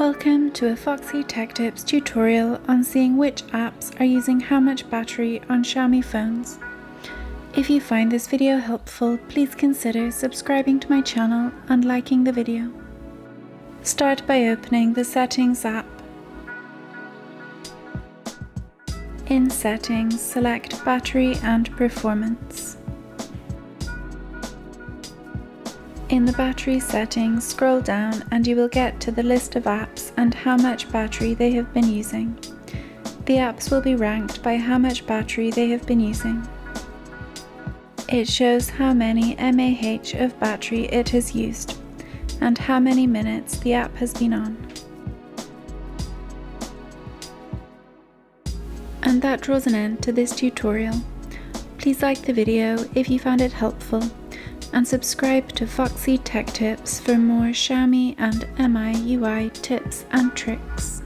Welcome to a Foxy Tech Tips tutorial on seeing which apps are using how much battery on Xiaomi phones. If you find this video helpful, please consider subscribing to my channel and liking the video. Start by opening the Settings app. In Settings, select Battery and Performance. In the battery settings, scroll down and you will get to the list of apps and how much battery they have been using. The apps will be ranked by how much battery they have been using. It shows how many mAh of battery it has used and how many minutes the app has been on. And that draws an end to this tutorial. Please like the video if you found it helpful, and subscribe to Foxy Tech Tips for more Xiaomi and MIUI tips and tricks.